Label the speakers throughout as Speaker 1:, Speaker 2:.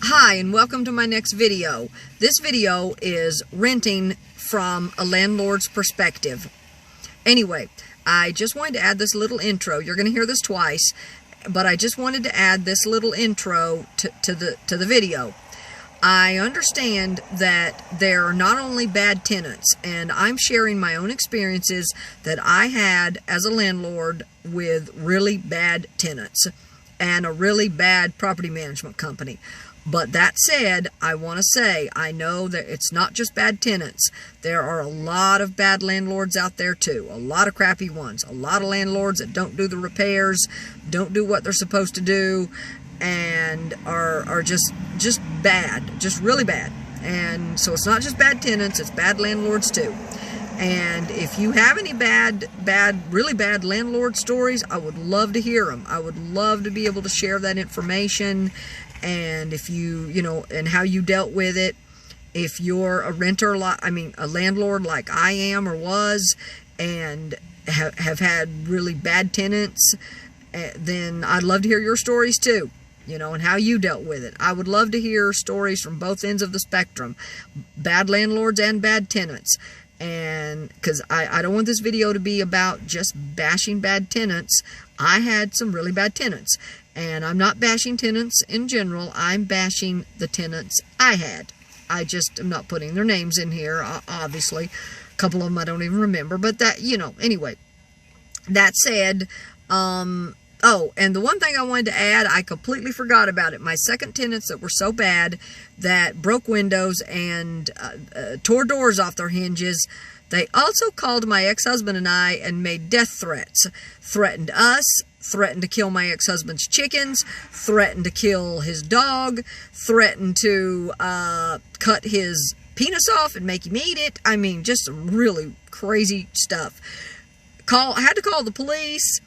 Speaker 1: Hi, and welcome to my next video. This video is renting from a landlord's perspective. Anyway, I just wanted to add this little intro. You're going to hear this twice, but I just wanted to add this little intro to the video. I understand that there are not only bad tenants, and I'm sharing my own experiences that I had as a landlord with really bad tenants and a really bad property management company. But that said, I want to say, I know that it's not just bad tenants. There are a lot of bad landlords out there too. A lot of crappy ones. A lot of landlords that don't do the repairs, don't do what they're supposed to do, and are just bad. Just really bad. And so it's not just bad tenants, it's bad landlords too. And if you have any really bad landlord stories, I would love to hear them. I would love to be able to share that information. And if and how you dealt with it. If you're a renter, a landlord like I am or was, and have had really bad tenants, then I'd love to hear your stories too, and how you dealt with it. I would love to hear stories from both ends of the spectrum, bad landlords and bad tenants. And because I don't want this video to be about just bashing bad tenants. I had some really bad tenants. And I'm not bashing tenants in general. I'm bashing the tenants I had. I just am not putting their names in here, obviously. A couple of them I don't even remember. But that, anyway. That said, oh, and the one thing I wanted to add, I completely forgot about it. My second tenants that were so bad that broke windows and tore doors off their hinges, they also called my ex-husband and I and made death threats. Threatened us. Threatened to kill my ex-husband's chickens, threatened to kill his dog, threatened to cut his penis off and make him eat it. I mean, just some really crazy stuff. I had to call the police.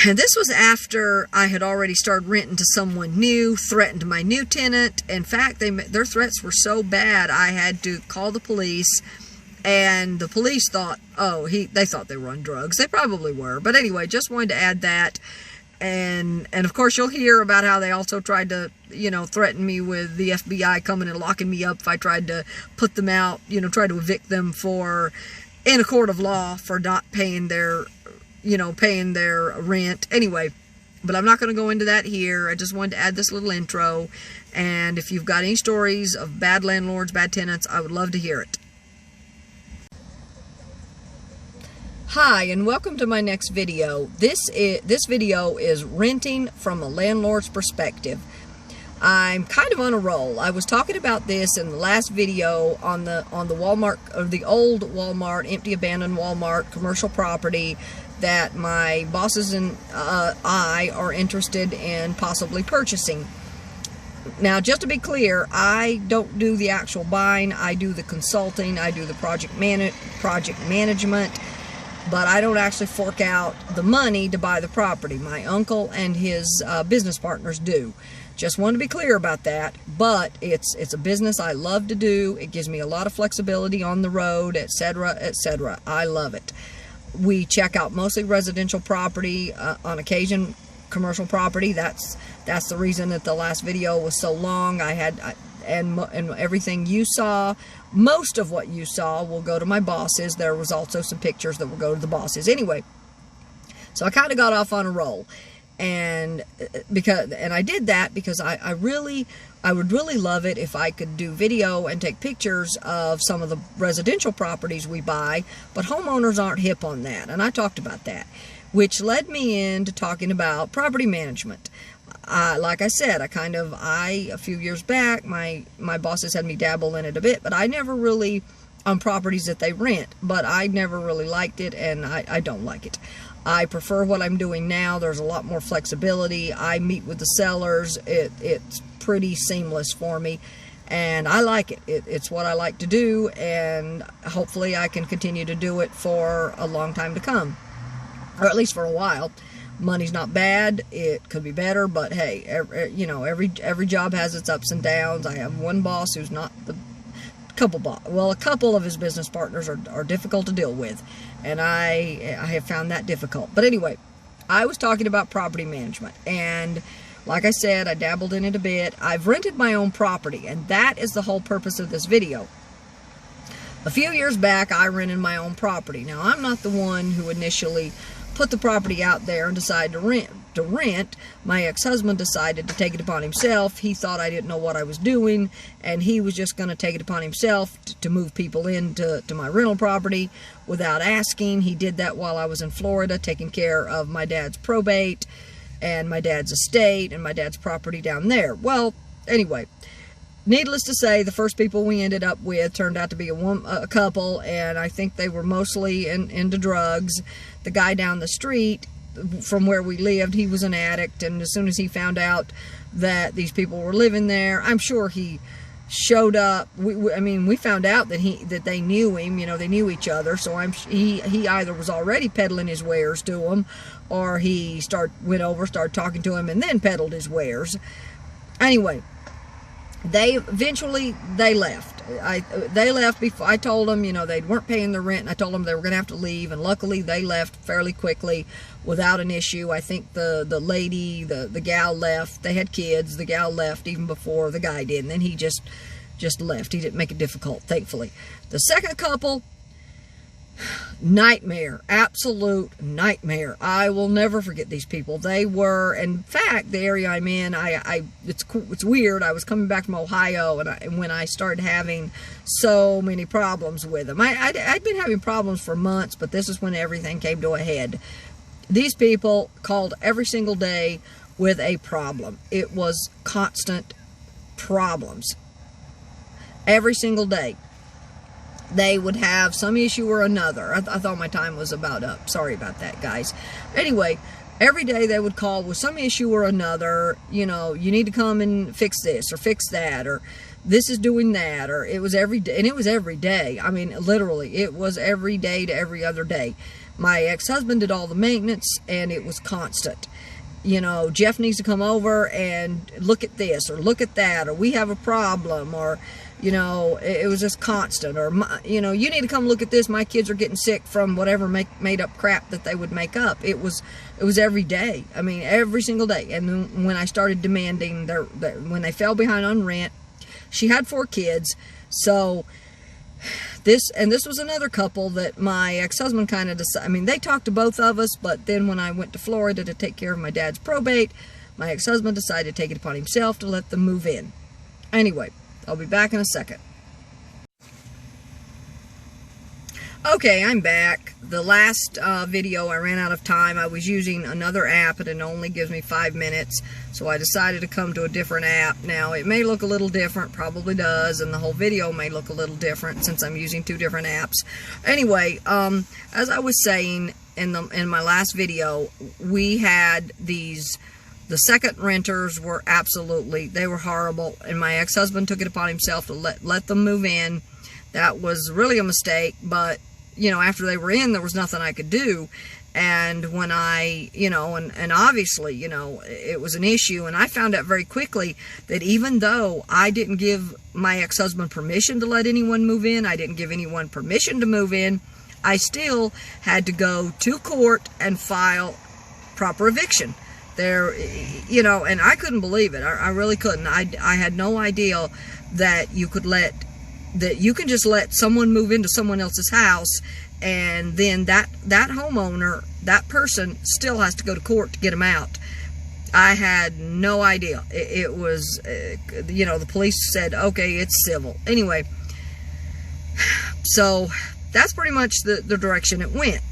Speaker 1: And this was after I had already started renting to someone new, threatened my new tenant. In fact, their threats were so bad, I had to call the police. And the police thought, they thought they were on drugs. They probably were. But anyway, just wanted to add that. And of course, you'll hear about how they also tried to, threaten me with the FBI coming and locking me up if I tried to put them out, try to evict them in a court of law for not paying their rent. Anyway, but I'm not going to go into that here. I just wanted to add this little intro. And if you've got any stories of bad landlords, bad tenants, I would love to hear it. Hi, and welcome to my next video. This video is renting from a landlord's perspective. I'm kind of on a roll. I was talking about this in the last video on the Walmart, or the old Walmart, empty abandoned Walmart commercial property that my bosses and I are interested in possibly purchasing. Now, just to be clear, I don't do the actual buying. I do the consulting. I do the project management. But I don't actually fork out the money to buy the property. My uncle and his business partners do. Just wanted to be clear about that. But it's a business I love to do. It gives me a lot of flexibility on the road, etc., etc. I love it. We check out mostly residential property, on occasion commercial property. That's the reason that the last video was so long. And everything you saw, most of what you saw will go to my bosses. There was also some pictures that will go to the bosses. Anyway, so I kind of got off on a roll. And I did that because I would really love it if I could do video and take pictures of some of the residential properties we buy, but homeowners aren't hip on that. And I talked about that, which led me into talking about property management. Like I said, a few years back, my bosses had me dabble in it a bit, but I never really, on properties that they rent, but I never really liked it, and I don't like it. I prefer what I'm doing now. There's a lot more flexibility. I meet with the sellers. It's pretty seamless for me, and I like it. It's what I like to do, and hopefully I can continue to do it for a long time to come, or at least for a while. Money's not bad. It could be better, but hey, every job has its ups and downs. I have one boss who's not a couple of his business partners are difficult to deal with, and I have found that difficult. But anyway, I was talking about property management, and Like I said, I dabbled in it a bit. I've rented my own property, and that is the whole purpose of this video. A few years back, I rented my own property. Now, I'm not the one who initially put the property out there and decided to rent. My ex-husband decided to take it upon himself. He thought I didn't know what I was doing, and he was just going to take it upon himself to move people into my rental property without asking. He did that while I was in Florida, taking care of my dad's probate and my dad's estate and my dad's property down there. Well, anyway, needless to say, the first people we ended up with turned out to be a couple, and I think they were mostly into drugs. The guy down the street from where we lived, he was an addict, and as soon as he found out that these people were living there, I'm sure he showed up. I mean, we found out that they knew him. You know, they knew each other. So he either was already peddling his wares to him, or he went over, started talking to him, and then peddled his wares. Anyway, they left. They left before I told them, you know, they weren't paying their rent, and I told them they were going to have to leave, and luckily they left fairly quickly without an issue. I think the lady, the gal left. They had kids. The gal left even before the guy did, and then he just left. He didn't make it difficult, thankfully. The second couple, nightmare, absolute nightmare. I will never forget these people. They were, in fact, the area I'm in, it's weird. I was coming back from Ohio, and when I started having so many problems with them. I'd been having problems for months, but this is when everything came to a head. These people called every single day with a problem. It was constant problems. Every single day they would have some issue or another. I thought my time was about up. Sorry about that, guys. Anyway, every day they would call with some issue or another. You know, you need to come and fix this or fix that, or this is doing that, or it was every day. And it was every day. I mean, literally, it was every day to every other day. My ex-husband did all the maintenance, and it was constant. You know, Jeff needs to come over and look at this or look at that, or we have a problem, or, you know, it was just constant. Or, you know, you need to come look at this. My kids are getting sick from whatever made up crap that they would make up. It was every day. I mean, every single day. And then when I started demanding when they fell behind on rent, she had 4 kids. So this was another couple that my ex-husband kind of decided. I mean, they talked to both of us, but then when I went to Florida to take care of my dad's probate, my ex-husband decided to take it upon himself to let them move in. Anyway, I'll be back in a second. Okay, I'm back. The last video, I ran out of time. I was using another app, and it only gives me 5 minutes, so I decided to come to a different app. Now, it may look a little different, probably does, and the whole video may look a little different since I'm using 2 different apps. Anyway, as I was saying in my last video, we had the second renters were they were horrible, and my ex-husband took it upon himself to let them move in. That was really a mistake, but you know, after they were in, there was nothing I could do. And when you know, and obviously, you know, it was an issue, and I found out very quickly that even though I didn't give my ex-husband permission to let anyone move in, I didn't give anyone permission to move in, I still had to go to court and file proper eviction. There, you know, and I couldn't believe it. I really couldn't. I had no idea that you can just let someone move into someone else's house, and then that homeowner, that person, still has to go to court to get them out. I had no idea. It was, you know, the police said, okay, it's civil. Anyway, so that's pretty much the direction it went.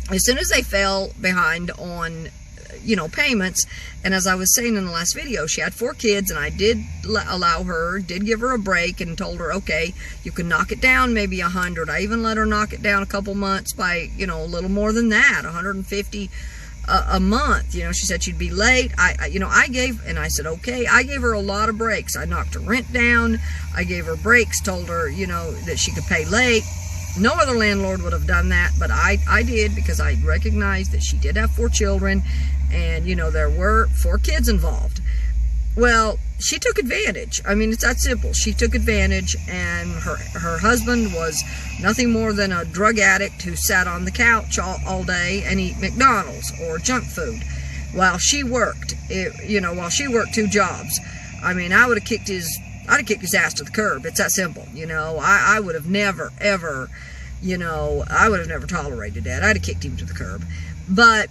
Speaker 1: As soon as they fell behind on, you know, payments, and as I was saying in the last video, she had 4 kids, and I did give her a break and told her, okay, you can knock it down maybe 100. I even let her knock it down a couple months by, you know, a little more than that, 150 a month. You know, she said she'd be late. I said, okay. I gave her a lot of breaks. I knocked her rent down. I gave her breaks, told her, you know, that she could pay late. No other landlord would have done that, but I did, because I recognized that she did have 4 children, and, you know, there were 4 kids involved. Well, she took advantage. I mean, it's that simple. She took advantage, and her husband was nothing more than a drug addict who sat on the couch all day and eat McDonald's or junk food. while she worked. While she worked 2 jobs. I mean, I'd have kicked his ass to the curb. It's that simple. I would have never, ever, I would have never tolerated that. I'd have kicked him to the curb. But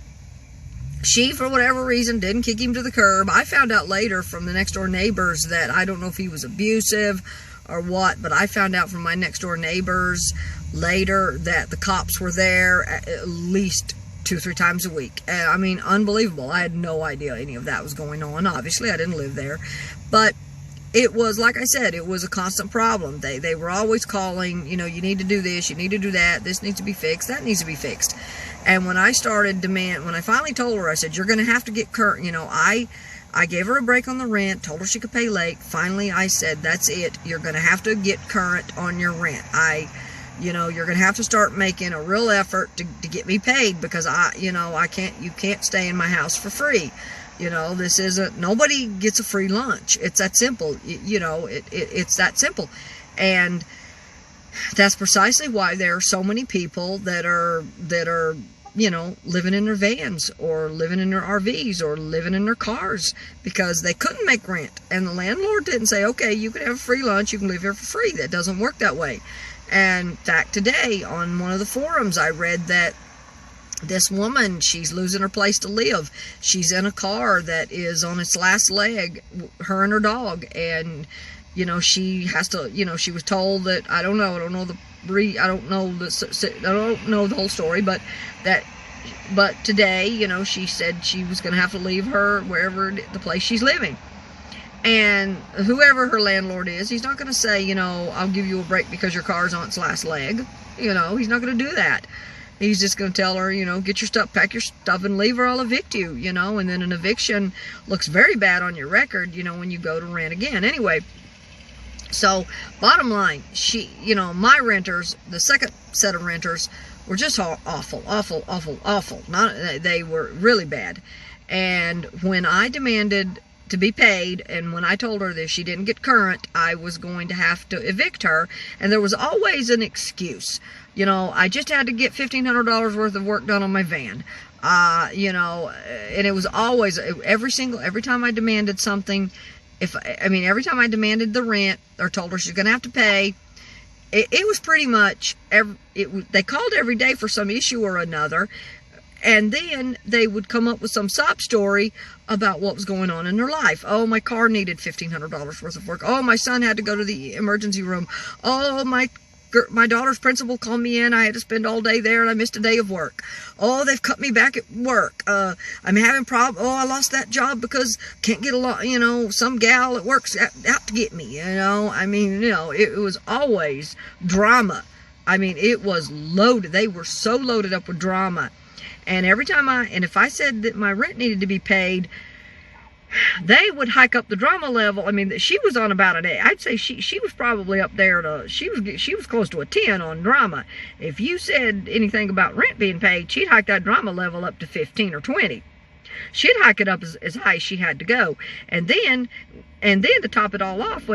Speaker 1: she, for whatever reason, didn't kick him to the curb. I found out later from the next door neighbors that, I don't know if he was abusive or what, but I found out from my next door neighbors later that the cops were there at least 2-3 times a week. I mean, unbelievable. I had no idea any of that was going on. Obviously, I didn't live there. But it was, like I said, it was a constant problem. They were always calling, you need to do this, you need to do that, this needs to be fixed, that needs to be fixed. And when I when I finally told her, I said, you're going to have to get current, I gave her a break on the rent, told her she could pay late. Finally, I said, that's it. You're going to have to get current on your rent. You're going to have to start making a real effort to get me paid, because you can't stay in my house for free. This isn't, nobody gets a free lunch. It's that simple. It's that simple. And that's precisely why there are so many people that are living in their vans, or living in their RVs, or living in their cars, because they couldn't make rent. And the landlord didn't say, okay, you can have a free lunch, you can live here for free. That doesn't work that way. And in fact, today on one of the forums, I read that this woman, she's losing her place to live. She's in a car that is on its last leg, her and her dog. And, she has to, she was told that, I don't know the whole story, but today, she said she was going to have to leave her the place she's living. And whoever her landlord is, he's not going to say, I'll give you a break because your car's on its last leg. He's not going to do that. He's just going to tell her, get your stuff, pack your stuff and leave, or I'll evict you, and then an eviction looks very bad on your record, when you go to rent again. Anyway, so bottom line, my renters, the second set of renters, were just awful. They were really bad. And when I demanded to be paid, and when I told her that if she didn't get current, I was going to have to evict her, and there was always an excuse. I just had to get $1,500 worth of work done on my van. And it was always, every time I demanded something, every time I demanded the rent, or told her she's going to have to pay, it was pretty much, they called every day for some issue or another, and then they would come up with some sob story about what was going on in their life. Oh, my car needed $1,500 worth of work. Oh, my son had to go to the emergency room. Oh, my daughter's principal called me in. I had to spend all day there, and I missed a day of work. Oh, they've cut me back at work. I'm having problems. Oh, I lost that job because can't get along. Some gal at work's out to get me. It was always drama. It was loaded. They were so loaded up with drama. And every time if I said that my rent needed to be paid, they would hike up the drama level. She was on about an 8. I'd say she was probably up there she was close to a 10 on drama. If you said anything about rent being paid, she'd hike that drama level up to 15 or 20. She'd hike it up as high as she had to go. And then to top it all off,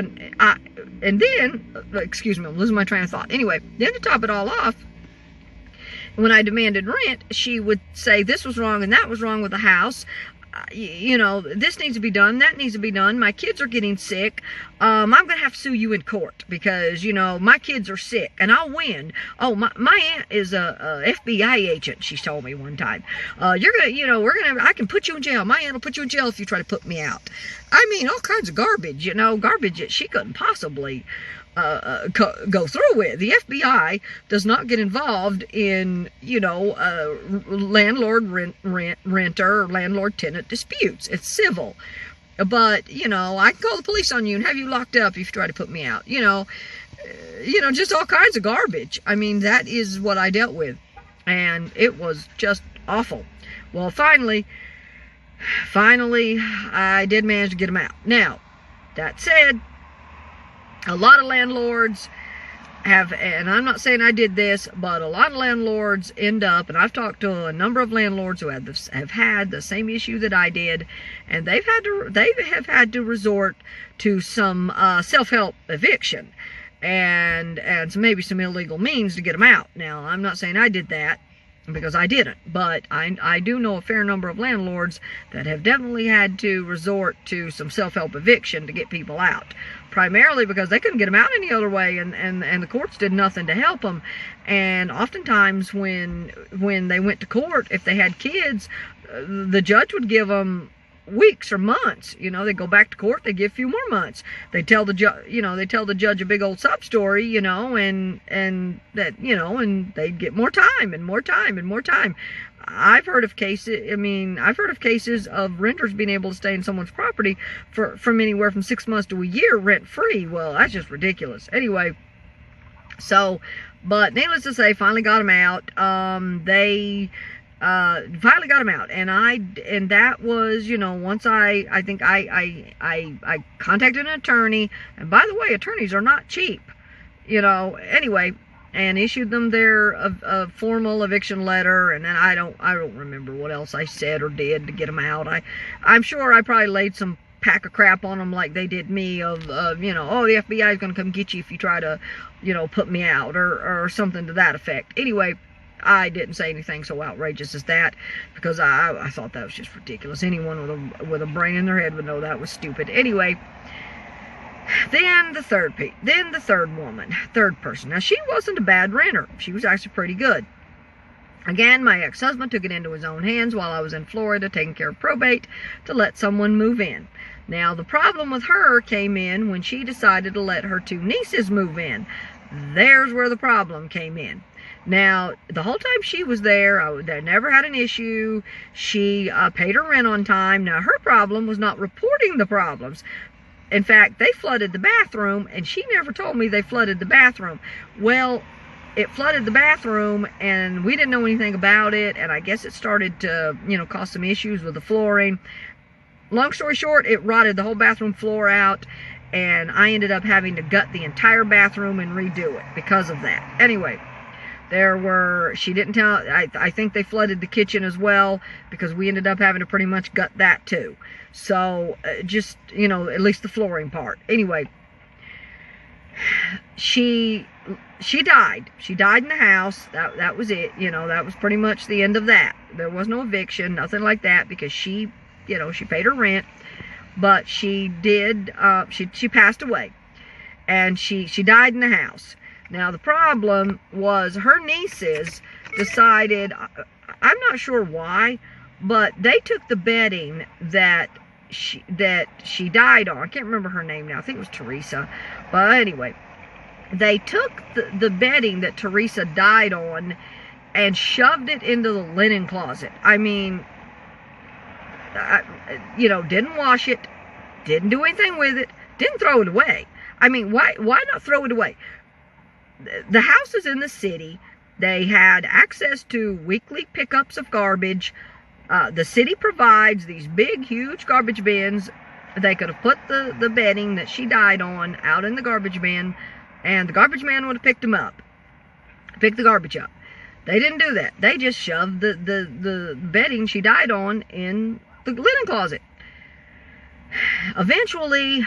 Speaker 1: excuse me, I'm losing my train of thought. Anyway, then to top it all off, when I demanded rent, she would say this was wrong and that was wrong with the house. This needs to be done, that needs to be done. My kids are getting sick. I'm going to have to sue you in court because, my kids are sick and I'll win. Oh, my aunt is a FBI agent, she told me one time. I can put you in jail. My aunt will put you in jail if you try to put me out. All kinds of garbage, garbage that she couldn't possibly go through with. The FBI does not get involved in, landlord renter or landlord tenant disputes. It's civil. But, I can call the police on you and have you locked up if you try to put me out. Just all kinds of garbage. That is what I dealt with. And it was just awful. Well, finally, I did manage to get them out. Now, that said, a lot of landlords have, and I'm not saying I did this, but a lot of landlords end up, and I've talked to a number of landlords who have had the same issue that I did, and they have had to resort to some self-help eviction and maybe some illegal means to get them out. Now, I'm not saying I did that, because I didn't. But I do know a fair number of landlords that have definitely had to resort to some self-help eviction to get people out. Primarily because they couldn't get them out any other way, and the courts did nothing to help them. And oftentimes when they went to court, if they had kids, the judge would give them weeks or months. You know, they go back to court, they give a few more months. They tell the judge, they tell the judge a big old sob story, and that, and they'd get more time and more time and more time. I've heard of cases of renters being able to stay in someone's property from anywhere from 6 months to a year rent free. Well, that's just ridiculous. Anyway, but needless to say, finally got them out. They finally got them out, and that was, once I contacted an attorney, and by the way, attorneys are not cheap, anyway, and issued them their formal eviction letter, and then I don't remember what else I said or did to get them out. I'm sure I probably laid some pack of crap on them like they did me of the FBI is going to come get you if you try to, put me out or something to that effect. Anyway, I didn't say anything so outrageous as that, because I thought that was just ridiculous. Anyone with a brain in their head would know that was stupid. Anyway, then the third person. Now, she wasn't a bad renter. She was actually pretty good. Again, my ex-husband took it into his own hands while I was in Florida taking care of probate to let someone move in. Now, the problem with her came in when she decided to let her 2 nieces move in. There's where the problem came in. Now, the whole time she was there, I never had an issue. She paid her rent on time. Now, her problem was not reporting the problems. In fact, they flooded the bathroom, and she never told me they flooded the bathroom. Well, it flooded the bathroom, and we didn't know anything about it, and I guess it started to, cause some issues with the flooring. Long story short, it rotted the whole bathroom floor out, and I ended up having to gut the entire bathroom and redo it because of that. Anyway, she didn't tell, I think they flooded the kitchen as well, because we ended up having to pretty much gut that too. So, just, at least the flooring part. Anyway, she died. She died in the house. That was it. That was pretty much the end of that. There was no eviction, nothing like that, because she paid her rent, but she did, she passed away, and she died in the house. Now, the problem was her nieces decided, I'm not sure why, but they took the bedding that she died on. I can't remember her name now. I think it was Teresa. But anyway, they took the bedding that Teresa died on and shoved it into the linen closet. I mean, didn't wash it, didn't do anything with it, didn't throw it away. I mean, why not throw it away? The house is in the city. They had access to weekly pickups of garbage. The city provides these big, huge garbage bins. They could have put the bedding that she died on out in the garbage bin, and the garbage man would have picked the garbage up. They didn't do that. They just shoved the bedding she died on in the linen closet. Eventually,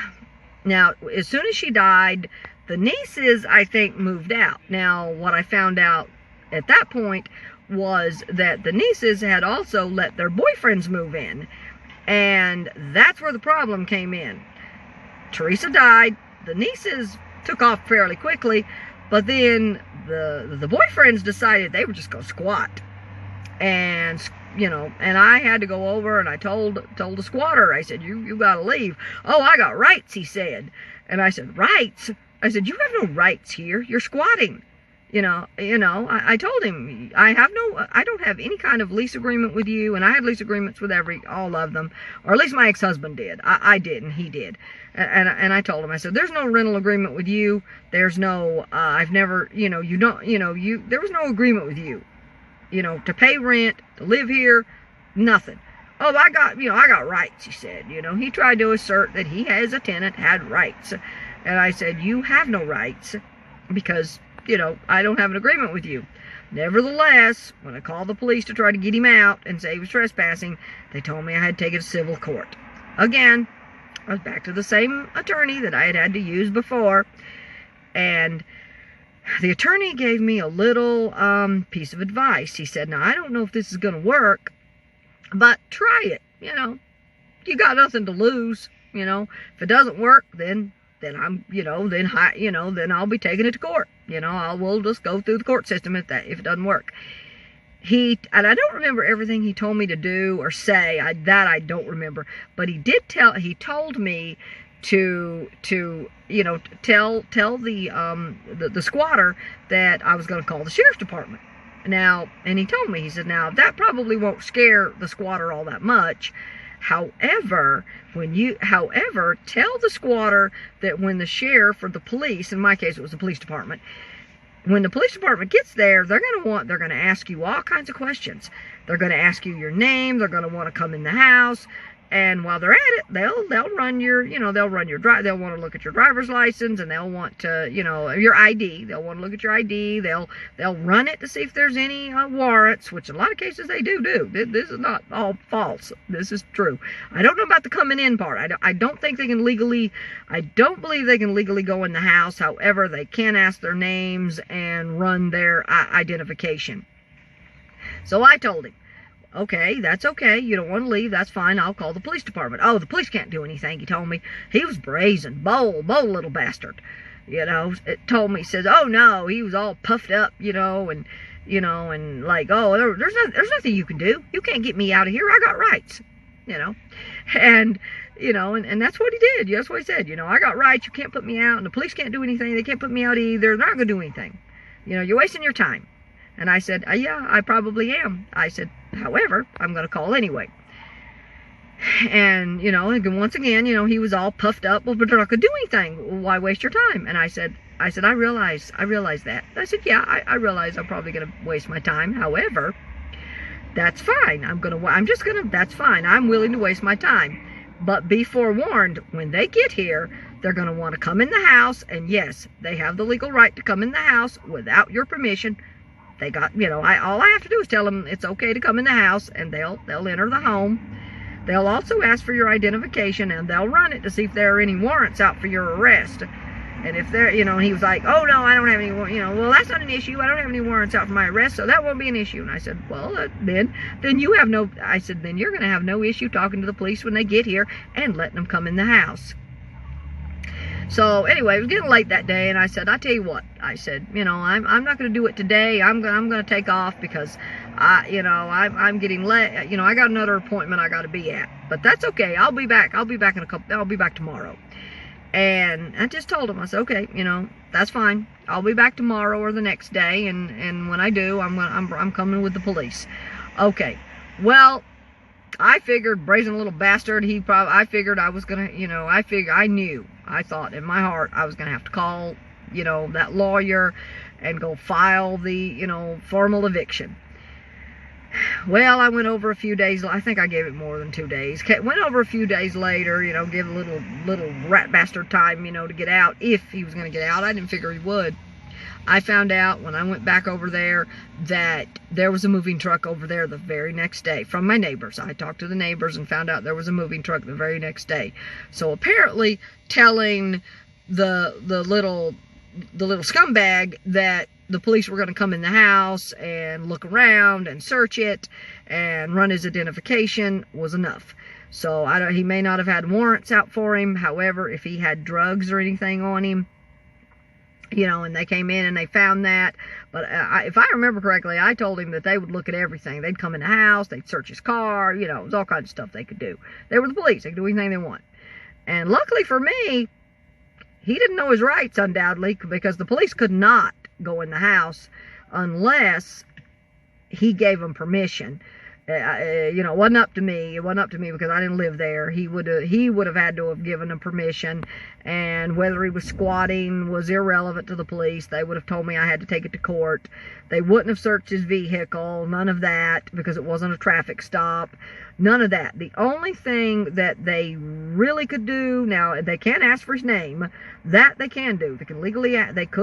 Speaker 1: now, as soon as she died, the nieces, I think, moved out. Now, what I found out at that point was that the nieces had also let their boyfriends move in. And that's where the problem came in. Teresa died. The nieces took off fairly quickly. But then the boyfriends decided they were just going to squat. And, and I had to go over, and I told the squatter, I said, you got to leave. Oh, I got rights, he said. And I said, rights? I said, you have no rights here. You're squatting. I told him, I don't have any kind of lease agreement with you, and I had lease agreements with all of them, or at least my ex-husband did. I didn't, he did. And I told him, I said, there's no rental agreement with you. There's no, I've never, there was no agreement with you, to pay rent, to live here, nothing. Oh, I got rights, he said. He tried to assert that he, as a tenant, had rights. And I said, you have no rights, because, I don't have an agreement with you. Nevertheless, when I called the police to try to get him out and say he was trespassing, they told me I had to take it to civil court. Again, I was back to the same attorney that I had to use before. And The attorney gave me a little piece of advice. He said, now, I don't know if this is going to work, but try it. You got nothing to lose. If it doesn't work, then I'm, then I'll be taking it to court. We'll just go through the court system if it doesn't work. And I don't remember everything he told me to do or say. I don't remember. But he told me to tell the squatter that I was going to call the sheriff's department. Now, and he told me, he said, now, that probably won't scare the squatter all that much. However, tell the squatter that when the sheriff or the police, in my case it was the police department, when the police department gets there, they're going to ask you all kinds of questions. They're going to ask you your name. They're going to want to come in the house. And while they're at it, they'll run your, they'll want to look at your driver's license, and they'll want to, your ID. They'll want to look at your ID. They'll run it to see if there's any warrants, which in a lot of cases they do. This is not all false. This is true. I don't know about the coming in part. I don't think they can legally, I don't believe they can legally go in the house. However, they can ask their names and run their identification. So I told him, okay, that's okay. You don't want to leave. That's fine. I'll call the police department. Oh, the police can't do anything, he told me. He was brazen, bold little bastard. It told me, says, oh no, he was all puffed up, and like, oh, there's nothing you can do. You can't get me out of here. I got rights, and, and that's what he did. That's what he said. I got rights. You can't put me out, and the police can't do anything. They can't put me out either. They're not going to do anything. You're wasting your time. And I said, yeah, I probably am. I said, however, I'm going to call anyway. And, once again, he was all puffed up. Well, but they're not going to do anything. Why waste your time? And I said, I realize that. I said, yeah, I realize I'm probably going to waste my time. However, that's fine. That's fine. I'm willing to waste my time. But be forewarned, when they get here, they're going to want to come in the house. And yes, they have the legal right to come in the house without your permission. They got, all I have to do is tell them it's okay to come in the house, and they'll enter the home. They'll also ask for your identification, and they'll run it to see if there are any warrants out for your arrest. And if there, he was like, oh no, I don't have any, well, that's not an issue. I don't have any warrants out for my arrest, so that won't be an issue. And I said, well, then you have no, I said, then you're going to have no issue talking to the police when they get here and letting them come in the house. So anyway, it was getting late that day, and I said, I tell you what, I said, I'm not going to do it today. I'm going to take off because I'm getting late. I got another appointment I got to be at, but that's okay. I'll be back I'll be back tomorrow. And I just told him, I said, okay, that's fine. I'll be back tomorrow or the next day, and when I do, I'm coming with the police. Okay. Well, I figured, brazen little bastard, I figured I was gonna, I thought in my heart I was gonna have to call, that lawyer and go file the, formal eviction. Well, I went over a few days, I think I gave it more than 2 days. Went over a few days later, give a little rat bastard time, to get out, if he was gonna get out. I didn't figure he would. I found out when I went back over there that there was a moving truck over there the very next day from my neighbors. I talked to the neighbors and found out there was a moving truck the very next day. So apparently telling the little scumbag that the police were going to come in the house and look around and search it and run his identification was enough. So he may not have had warrants out for him. However, if he had drugs or anything on him, and they came in and they found that. But if I remember correctly, I told him that they would look at everything. They'd come in the house, they'd search his car, it was all kinds of stuff they could do. They were the police. They could do anything they want. And luckily for me, he didn't know his rights, undoubtedly, because the police could not go in the house unless he gave them permission. It wasn't up to me. It wasn't up to me because I didn't live there. He would have had to have given them permission, and whether he was squatting was irrelevant to the police. They would have told me I had to take it to court. They wouldn't have searched his vehicle, none of that, because it wasn't a traffic stop. None of that. The only thing that they really could do, now they can't ask for his name. That they can do. They could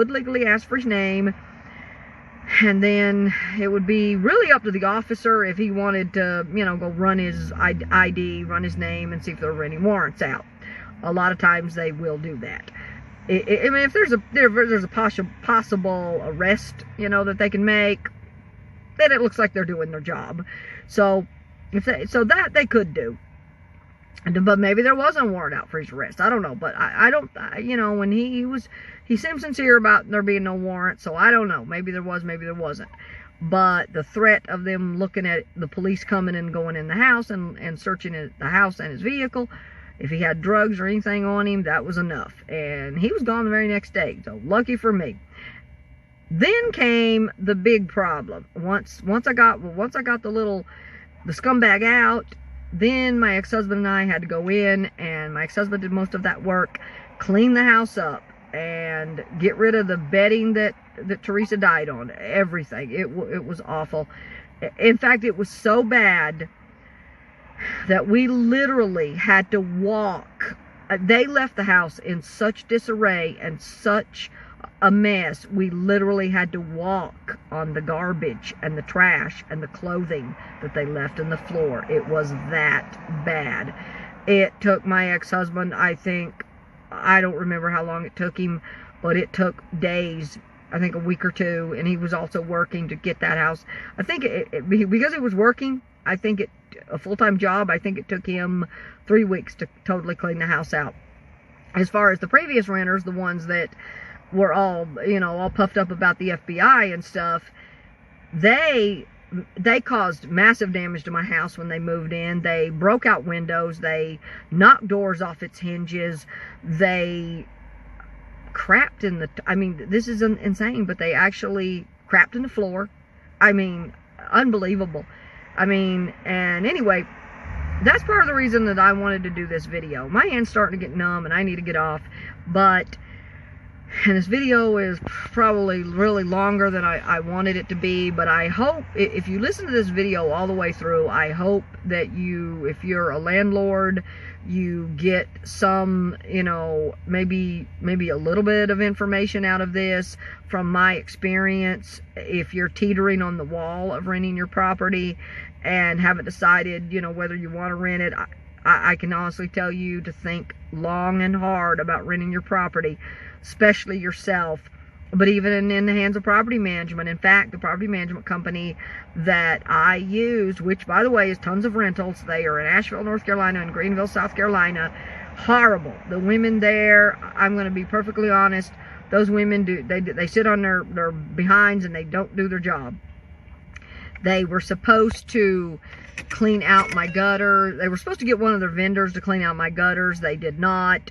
Speaker 1: legally ask for his name. And then it would be really up to the officer if he wanted to, go run his ID, run his name, and see if there were any warrants out. A lot of times they will do that. I mean, if there's a possible arrest, that they can make, then it looks like they're doing their job. So that they could do. But maybe there wasn't a warrant out for his arrest. I don't know. But I don't, when he seemed sincere about there being no warrant. So I don't know. Maybe there was, maybe there wasn't. But the threat of them looking at the police coming and going in the house and searching the house and his vehicle, if he had drugs or anything on him, that was enough. And he was gone the very next day. So lucky for me. Then came the big problem. Once I got the scumbag out, then my ex-husband and I had to go in, and my ex-husband did most of that work, clean the house up, and get rid of the bedding that Teresa died on. Everything. It was awful. In fact, it was so bad that we literally had to walk. They left the house in such disarray and such a mess. We literally had to walk on the garbage and the trash and the clothing that they left in the floor. It was that bad. It took my ex-husband, I don't remember how long it took him, but it took days, I think a week or two, and he was also working to get that house. I think because he was working, I think a full-time job, I think it took him 3 weeks to totally clean the house out. As far as the previous renters, the ones that were all puffed up about the FBI and stuff, they caused massive damage to my house when they moved in. They broke out windows, they knocked doors off its hinges, they crapped in the, this is insane, but they actually crapped in the floor. Unbelievable. And anyway, that's part of the reason that I wanted to do this video. My hand's starting to get numb and I need to get off, and this video is probably really longer than I wanted it to be, but I hope, if you listen to this video all the way through, I hope that if you're a landlord, you get some, maybe a little bit of information out of this from my experience. If you're teetering on the wall of renting your property and haven't decided, whether you want to rent it, I can honestly tell you to think long and hard about renting your property, especially yourself, but even in the hands of property management. In fact, the property management company that I use, which by the way is Tons of Rentals, they are in Asheville, North Carolina, and Greenville, South Carolina. Horrible. The women there, I'm going to be perfectly honest, those women they sit on their behinds and they don't do their job. They were supposed to clean out my gutter. They were supposed to get one of their vendors to clean out my gutters. They did not.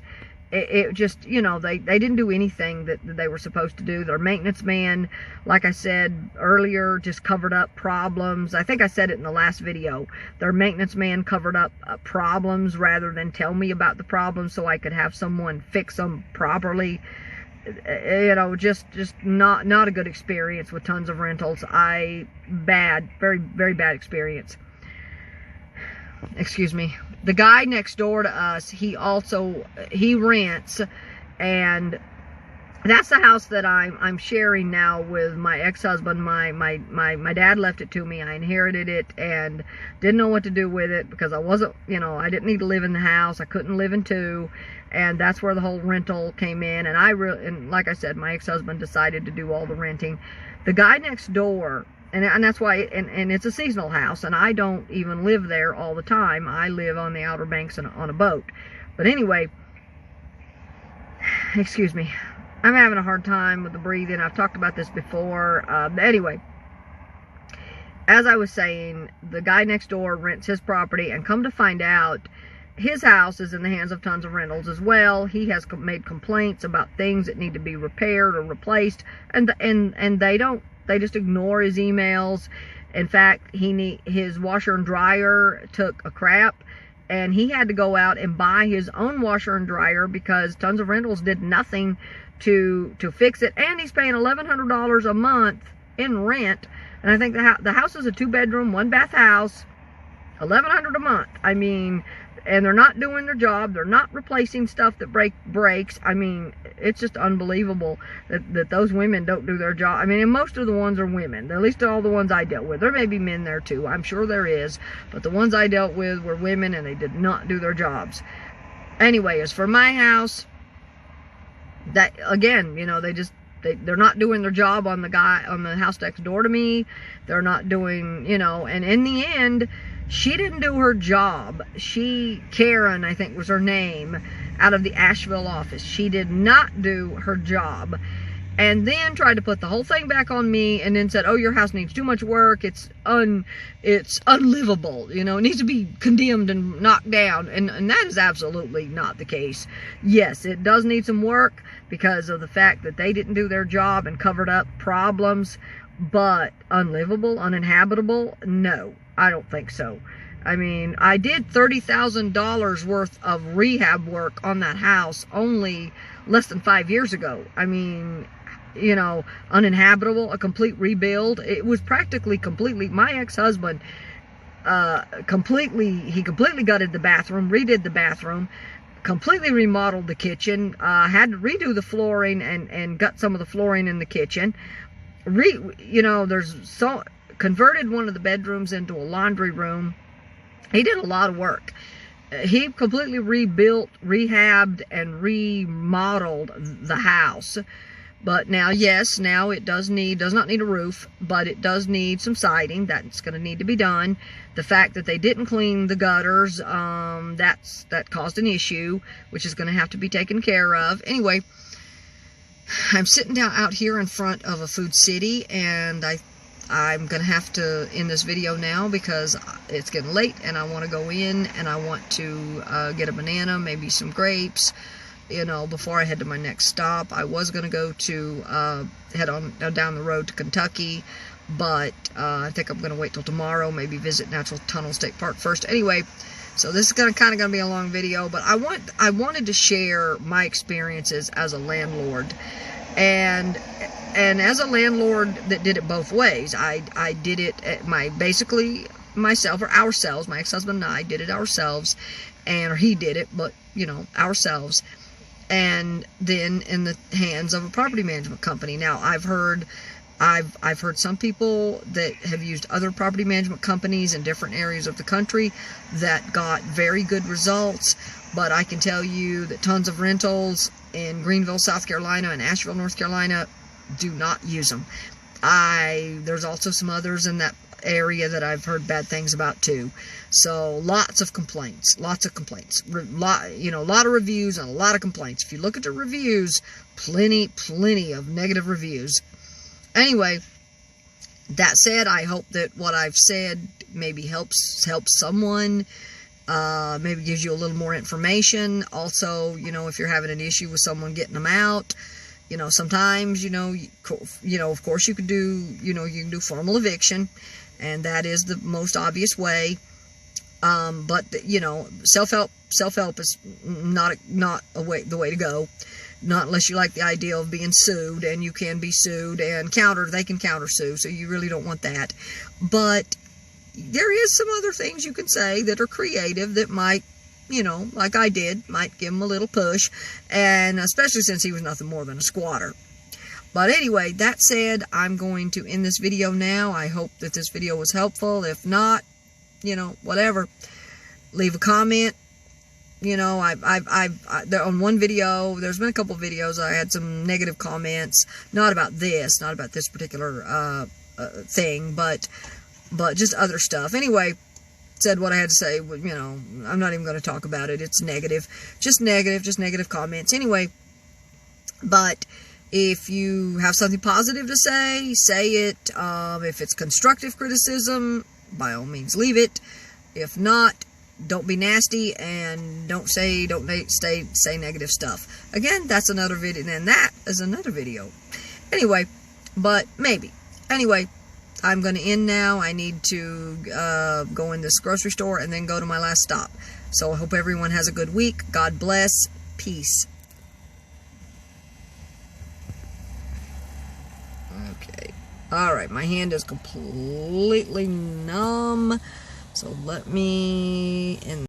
Speaker 1: It just, they didn't do anything that they were supposed to do. Their maintenance man, like I said earlier, just covered up problems. I think I said it in the last video. Their maintenance man covered up problems rather than tell me about the problems so I could have someone fix them properly. Just not a good experience with Tons of Rentals. Very, very bad experience. Excuse me. The guy next door to us, he rents, and that's the house that I'm sharing now with my ex-husband. My dad left it to me. I inherited it and didn't know what to do with it because I wasn't, I didn't need to live in the house. I couldn't live in two, and that's where the whole rental came in. And like I said, my ex-husband decided to do all the renting. The guy next door, and that's why, and it's a seasonal house, and I don't even live there all the time. I live on the Outer Banks on a boat. But anyway, excuse me, I'm having a hard time with the breathing. I've talked about this before. Anyway, as I was saying, the guy next door rents his property, and come to find out, his house is in the hands of Tons of Rentals as well. He has made complaints about things that need to be repaired or replaced, and they don't. They just ignore his emails. In fact, his washer and dryer took a crap, and he had to go out and buy his own washer and dryer because Tons of Rentals did nothing to fix it. And he's paying $1,100 a month in rent. And I think the house is a 2-bedroom, 1-bath house. $1,100 a month. And they're not doing their job. They're not replacing stuff that breaks. It's just unbelievable that those women don't do their job. And most of the ones are women. At least all the ones I dealt with. There may be men there too. I'm sure there is. But the ones I dealt with were women, and they did not do their jobs. Anyway, as for my house, that, again, you know, they're not doing their job on the guy on the house next door to me. They're not doing, you know, and in the end, she didn't do her job. Karen, I think was her name, out of the Asheville office. She did not do her job. And then tried to put the whole thing back on me, and then said, oh, your house needs too much work. It's unlivable. You know, it needs to be condemned and knocked down. And that is absolutely not the case. Yes, it does need some work because of the fact that they didn't do their job and covered up problems. But unlivable, uninhabitable? No, I don't think so. I mean, I did $30,000 worth of rehab work on that house only less than 5 years ago. I mean, you know, uninhabitable, a complete rebuild. It was practically completely, my ex-husband completely gutted the bathroom, redid the bathroom, completely remodeled the kitchen, had to redo the flooring and gut some of the flooring in the kitchen. You know, converted one of the bedrooms into a laundry room. He did a lot of work. He completely rebuilt, rehabbed, and remodeled the house. But now, yes, now it does not need a roof, but it does need some siding. That's going to need to be done. The fact that they didn't clean the gutters, that caused an issue, which is going to have to be taken care of. Anyway, I'm sitting down out here in front of a Food City, and I'm going to have to end this video now because it's getting late, and I want to go in, and I want to get a banana, maybe some grapes, you know, before I head to my next stop. I was going to go to head on down the road to Kentucky, but I think I'm going to wait till tomorrow, maybe visit Natural Tunnel State Park first. Anyway, so this is kind of be a long video, but I wanted to share my experiences as a landlord, and as a landlord that did it both ways. I did it basically myself, or ourselves. My ex-husband and I did it ourselves, or he did it, but you know, ourselves. And then in the hands of a property management company. Now, I've heard some people that have used other property management companies in different areas of the country that got very good results, but I can tell you that tons of rentals in Greenville, South Carolina, and Asheville, North Carolina do not use them. There's also some others in that area that I've heard bad things about too. So lots of complaints, you know, a lot of reviews and a lot of complaints. If you look at the reviews, plenty of negative reviews. Anyway, that said, I hope that what I've said maybe helps someone, maybe gives you a little more information. Also, you know, if you're having an issue with someone getting them out, you know, sometimes, you know, of course you can do formal eviction, and that is the most obvious way. But you know, self-help is not the way to go. Not unless you like the idea of being sued, and you can be sued and they can counter sue, so you really don't want that. But there is some other things you can say that are creative that might, you know, like I did, might give him a little push, and especially since he was nothing more than a squatter. But anyway, that said, I'm going to end this video now. I hope that this video was helpful. If not, you know, whatever, leave a comment. You know, on one video, there's been a couple videos, I had some negative comments, not about this particular thing, but just other stuff. Anyway, said what I had to say. You know, I'm not even going to talk about it. It's negative, just negative comments. Anyway, but if you have something positive to say it. If it's constructive criticism, by all means, leave it. If not, don't be nasty, and don't say negative stuff. Again, that's another video, and that is another video. Anyway, but maybe. Anyway, I'm going to end now. I need to go in this grocery store and then go to my last stop. So I hope everyone has a good week. God bless. Peace. Okay. Alright, my hand is completely numb. So let me end.